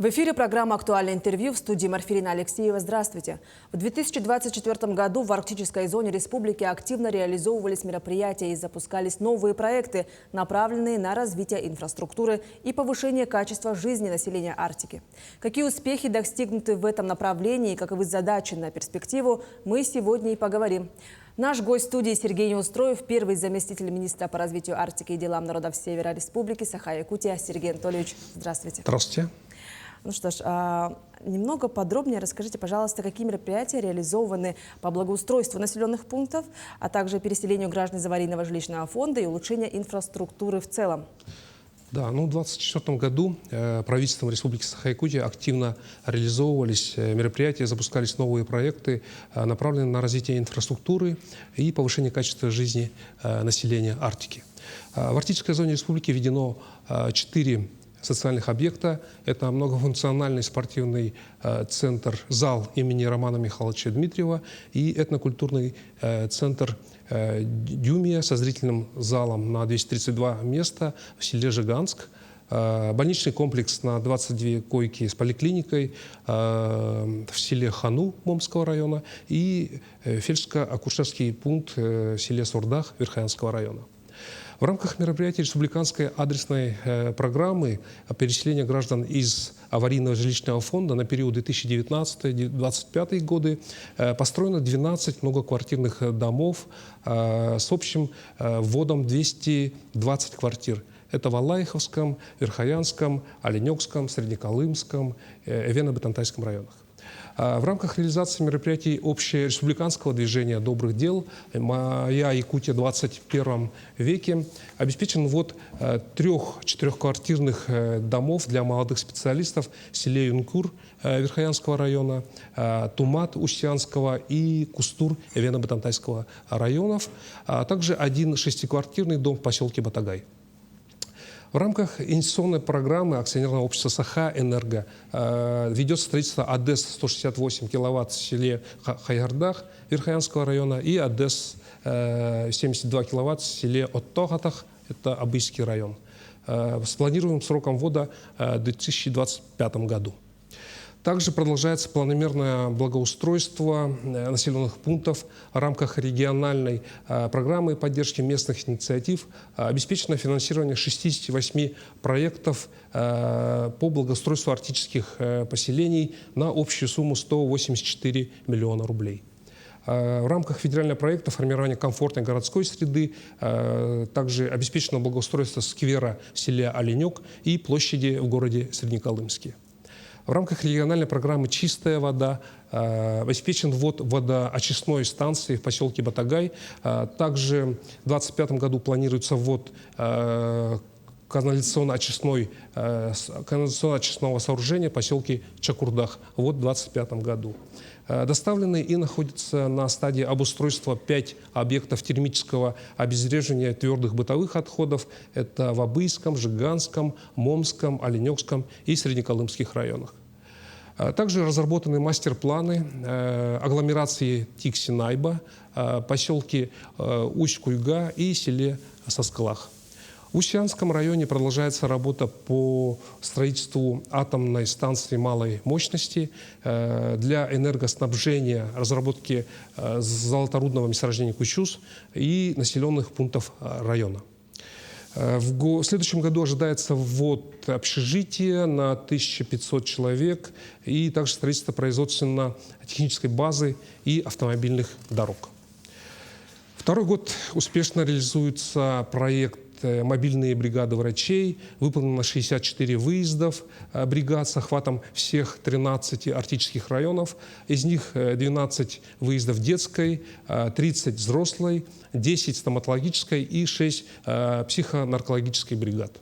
В эфире программа «Актуальное интервью», в студии Марфирина Алексеева. Здравствуйте. В 2024 году в арктической зоне республики активно реализовывались мероприятия и запускались новые проекты, направленные на развитие инфраструктуры и повышение качества жизни населения Арктики. Какие успехи достигнуты в этом направлении и каковы задачи на перспективу, мы сегодня и поговорим. Наш гость студии Сергей Неустроев, первый заместитель министра по развитию Арктики и делам народов Севера Республики Саха-Якутия. Сергей Анатольевич, здравствуйте. Здравствуйте. Ну что ж, немного подробнее расскажите, пожалуйста, какие мероприятия реализованы по благоустройству населенных пунктов, а также переселению граждан из аварийного жилищного фонда и улучшению инфраструктуры в целом. Да, в 2024 году правительством Республики Саха-Якутия активно реализовывались мероприятия, запускались новые проекты, направленные на развитие инфраструктуры и повышение качества жизни населения Арктики. В арктической зоне республики введено 4 социальных объекта. Это многофункциональный спортивный центр, зал имени Романа Михайловича Дмитриева и этнокультурный центр Дюмия со зрительным залом на 232 места в селе Жиганск. Больничный комплекс на 22 койки с поликлиникой в селе Хану Момского района и фельдшерско-акушерский пункт в селе Сурдах Верхоянского района. В рамках мероприятий республиканской адресной программы переселения граждан из аварийного жилищного фонда на период 2019-2025 годы построено 12 многоквартирных домов с общим вводом 220 квартир. Это в Алаиховском, Верхоянском, Оленёкском, Среднеколымском, Эвено-Бетантайском районах. В рамках реализации мероприятий общереспубликанского движения добрых дел «Моя Якутия в 21 веке» обеспечен ввод 3 четырехквартирных домов для молодых специалистов в селе Юнкур Верхоянского района, Тумат Устьянского и Кустур Эвено-Бетантайского районов, а также 1 шестиквартирный дом в поселке Батагай. В рамках инвестиционной программы акционерного общества «Саха-Энерго» ведется строительство АДЭС 168 киловатт в селе Хайгардах Верхоянского района и АДЭС 72 киловатт в селе Оттогатах, это Абыйский район, с планируемым сроком ввода в 2025 году. Также продолжается планомерное благоустройство населенных пунктов в рамках региональной программы поддержки местных инициатив. Обеспечено финансирование 68 проектов по благоустройству арктических поселений на общую сумму 184 миллиона рублей. В рамках федерального проекта формирования комфортной городской среды также обеспечено благоустройство сквера в селе Оленёк и площади в городе Среднеколымске. В рамках региональной программы «Чистая вода» обеспечен ввод водоочистной станции в поселке Батагай. Также в 2025 году планируется ввод канализационно-очистного сооружения в поселке Чакурдах в 2025 году. Доставлены и находятся на стадии обустройства 5 объектов термического обезвреживания твердых бытовых отходов. Это в Абыйском, Жиганском, Момском, Оленёкском и Среднеколымских районах. Также разработаны мастер-планы агломерации Тикси-Найба, поселки Усть-Куйга и селе Соскалах. В Устьянском районе продолжается работа по строительству атомной станции малой мощности для энергоснабжения, разработки золоторудного месторождения Кучуз и населенных пунктов района. В следующем году ожидается ввод общежития на 1500 человек и также строительство производственно-технической базы и автомобильных дорог. Второй год успешно реализуется проект «Мобильные бригады врачей». Выполнено 64 выездов бригад с охватом всех 13 арктических районов. Из них 12 выездов детской, 30 взрослой, 10 стоматологической и 6 психонаркологической бригад.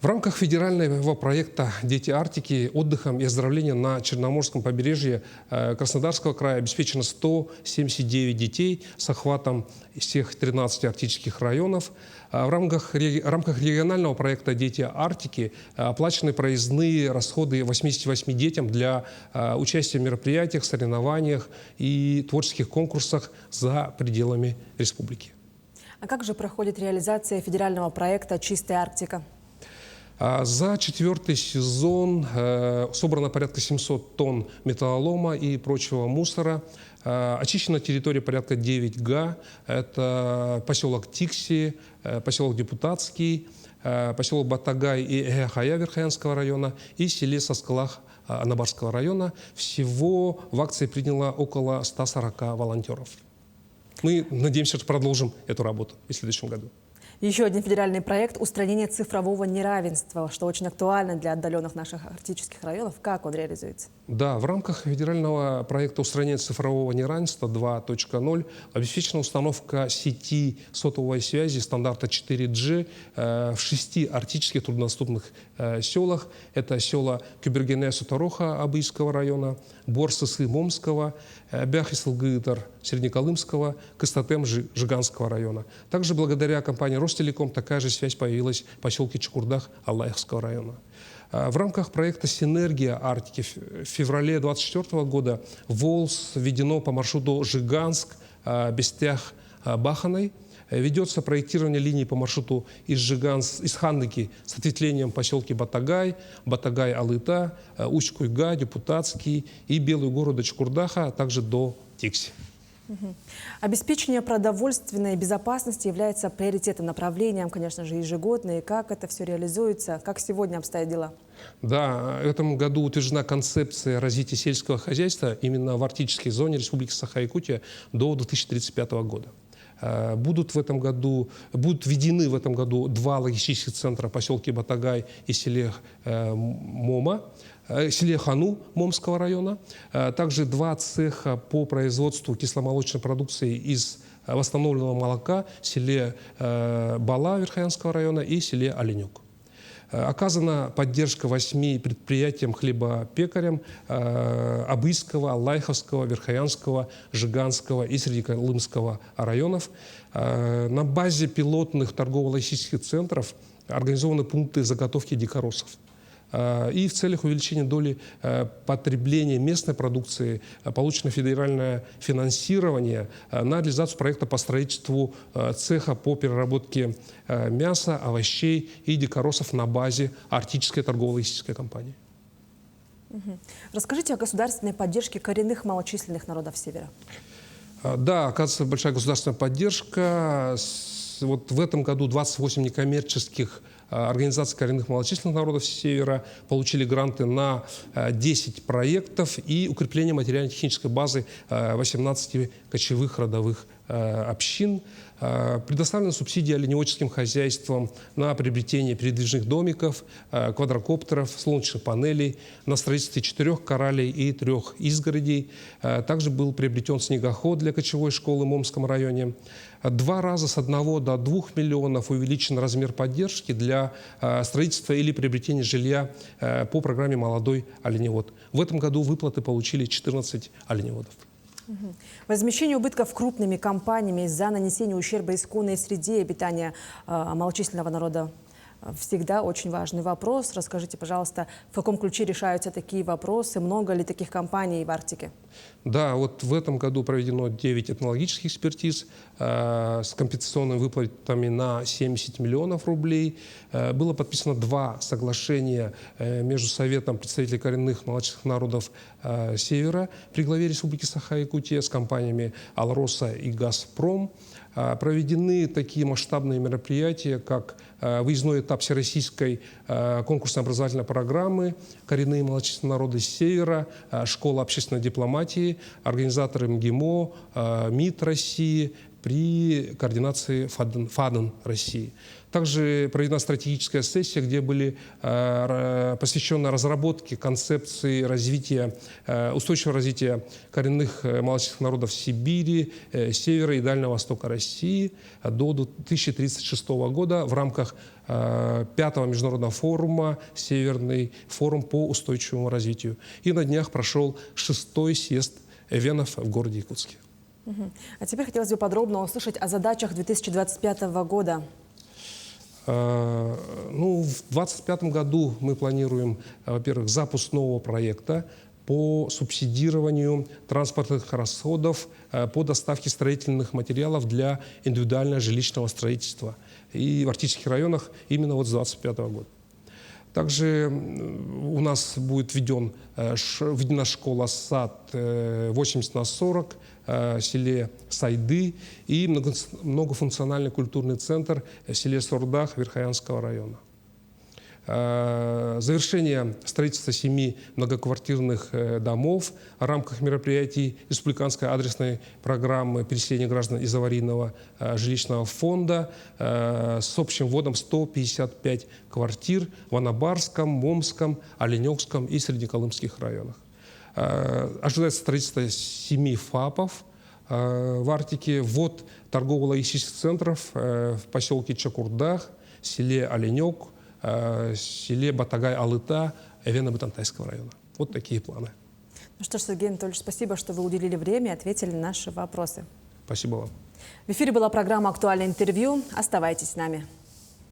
В рамках федерального проекта «Дети Арктики» отдыхом и оздоровлением на Черноморском побережье Краснодарского края обеспечено 179 детей с охватом всех 13 арктических районов. В рамках регионального проекта «Дети Арктики» оплачены проездные расходы 88 детям для участия в мероприятиях, соревнованиях и творческих конкурсах за пределами республики. А как же проходит реализация федерального проекта «Чистая Арктика»? За четвертый сезон собрано порядка 700 тонн металлолома и прочего мусора. Очищена территория порядка 9 га. Это поселок Тикси, поселок Депутатский, поселок Батагай и Эгехая Верхоянского района и селе Соскалах Анабарского района. Всего в акции приняло около 140 волонтеров. Мы надеемся, что продолжим эту работу в следующем году. Еще один федеральный проект – устранение цифрового неравенства, что очень актуально для отдаленных наших арктических районов. Как он реализуется? Да, в рамках федерального проекта устранения цифрового неравенства 2.0 обеспечена установка сети сотовой связи стандарта 4G в 6 арктических труднодоступных селах. Это села Кюбергене-Сутороха Абыйского района, Борсысы Момского, Бяхисылгытар Среднеколымского, Кыстатем Жиганского района. Также благодаря компании Ростелеком такая же связь появилась в поселке Чукурдах Аллаевского района. В рамках проекта «Синергия Арктики» в феврале 2024 года в Волс введено по маршруту Жиганск-Бестях-Баханой. Ведется проектирование линии по маршруту из Хандыки с ответвлением поселки Батагай, Батагай-Алыта, Усть-Куйга, Депутатский и Белую гору до Чукурдаха, а также до Тикси. Обеспечение продовольственной безопасности является приоритетным направлением, конечно же, ежегодно. И как это все реализуется? Как сегодня обстоят дела? Да, в этом году утверждена концепция развития сельского хозяйства именно в арктической зоне Республики Саха-Якутия до 2035 года. Будут введены в этом году 2 логистических центра в поселке Батагай и селе Хану Момского района. Также 2 цеха по производству кисломолочной продукции из восстановленного молока в селе Бала Верхоянского района и селе Оленюк. Оказана поддержка 8 предприятиям хлебопекарям Абыйского, Аллайховского, Верхоянского, Жиганского и Среднеколымского районов. На базе пилотных торгово-логистических центров организованы пункты заготовки дикоросов. И в целях увеличения доли потребления местной продукции получено федеральное финансирование на реализацию проекта по строительству цеха по переработке мяса, овощей и дикоросов на базе арктической торгово-логистической компании. Расскажите о государственной поддержке коренных малочисленных народов Севера. Да, оказывается, большая государственная поддержка. Вот в этом году 28 некоммерческих организаций коренных малочисленных народов Севера получили гранты на 10 проектов и укрепление материально-технической базы 18 кочевых родовых общин. Предоставлены субсидии оленеводческим хозяйствам на приобретение передвижных домиков, квадрокоптеров, солнечных панелей, на строительстве 4 коралей и 3 изгородей. Также был приобретен снегоход для кочевой школы в Момском районе. 2 раза с 1 до 2 миллионов увеличен размер поддержки для строительства или приобретения жилья по программе «Молодой оленевод». В этом году выплаты получили 14 оленеводов. Возмещение убытков крупными компаниями из-за нанесения ущерба исконной среде обитания малочисленного народа всегда очень важный вопрос. Расскажите, пожалуйста, в каком ключе решаются такие вопросы? Много ли таких компаний в Арктике? Да, вот в этом году проведено 9 этнологических экспертиз с компенсационными выплатами на 70 миллионов рублей. Было подписано 2 соглашения между Советом представителей коренных малочисленных народов Севера при главе Республики Саха-Якутия с компаниями «Алроса» и «Газпром». Проведены такие масштабные мероприятия, как выездной этап всероссийской конкурсно-образовательной программы «Коренные малочисленные народы Севера», Школа общественной дипломатии, организаторы МГИМО, МИД России при координации ФАДН России. Также проведена стратегическая сессия, где были посвящены разработке концепции развития, устойчивого развития коренных малочисленных народов Сибири, Севера и Дальнего Востока России до 2036 года в рамках 5-го международного форума «Северный форум по устойчивому развитию». И на днях прошел 6-й съезд ЭВЕНов в городе Якутске. А теперь хотелось бы подробно услышать о задачах 2025 года. Ну, в 2025 году мы планируем, во-первых, запуск нового проекта по субсидированию транспортных расходов по доставке строительных материалов для индивидуального жилищного строительства и в арктических районах именно вот с 2025 года. Также у нас будет введена школа-сад 80/40 в селе Сайды и многофункциональный культурный центр в селе Сурдах Верхоянского района. Завершение строительства 7 многоквартирных домов в рамках мероприятий республиканской адресной программы переселения граждан из аварийного жилищного фонда с общим вводом 155 квартир в Анабарском, Момском, Оленёкском и Среднеколымских районах. Ожидается строительство 7 ФАПов в Арктике, ввод торгово-логистических центров в поселке Чакурдах, селе Оленёк, селе Батагай-Алыта Эвено-Бытантайского района. Вот такие планы. Ну что ж, Сергей Анатольевич, спасибо, что вы уделили время и ответили на наши вопросы. Спасибо вам. В эфире была программа «Актуальное интервью». Оставайтесь с нами.